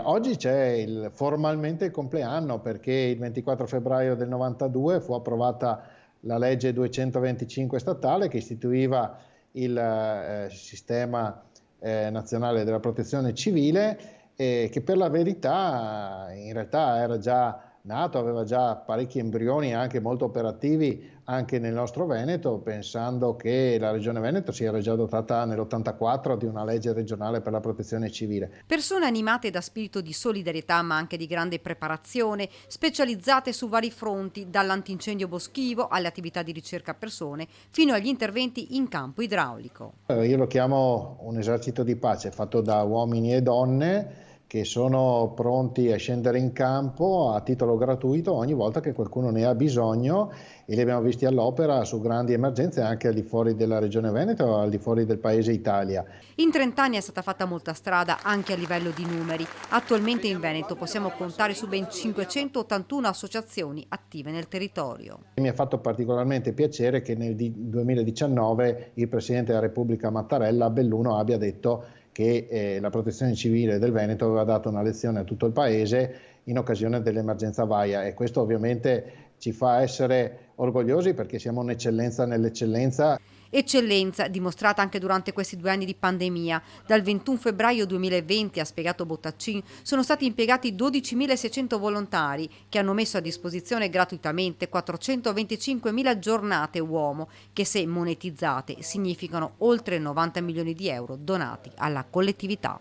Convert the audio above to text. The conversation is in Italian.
oggi c'è formalmente il compleanno, perché il 24 febbraio del 92 fu approvata la legge 225 statale che istituiva il sistema nazionale della protezione civile, che per la verità in realtà era già nato, aveva già parecchi embrioni anche molto operativi anche nel nostro Veneto, pensando che la Regione Veneto si era già dotata nell'84 di una legge regionale per la protezione civile. Persone animate da spirito di solidarietà ma anche di grande preparazione, specializzate su vari fronti, dall'antincendio boschivo alle attività di ricerca a persone fino agli interventi in campo idraulico. Io lo chiamo un esercito di pace fatto da uomini e donne che sono pronti a scendere in campo a titolo gratuito ogni volta che qualcuno ne ha bisogno, e li abbiamo visti all'opera su grandi emergenze anche al di fuori della Regione Veneto, al di fuori del paese Italia. In 30 anni è stata fatta molta strada anche a livello di numeri. Attualmente in Veneto possiamo contare su ben 581 associazioni attive nel territorio. Mi ha fatto particolarmente piacere che nel 2019 il Presidente della Repubblica Mattarella a Belluno abbia detto che la Protezione Civile del Veneto aveva dato una lezione a tutto il Paese in occasione dell'emergenza Vaia, e questo ovviamente ci fa essere orgogliosi perché siamo un'eccellenza nell'eccellenza. Eccellenza dimostrata anche durante questi 2 anni di pandemia. Dal 21 febbraio 2020, ha spiegato Bottaccin, sono stati impiegati 12.600 volontari che hanno messo a disposizione gratuitamente 425.000 giornate uomo che, se monetizzate, significano oltre 90 milioni di euro donati alla collettività.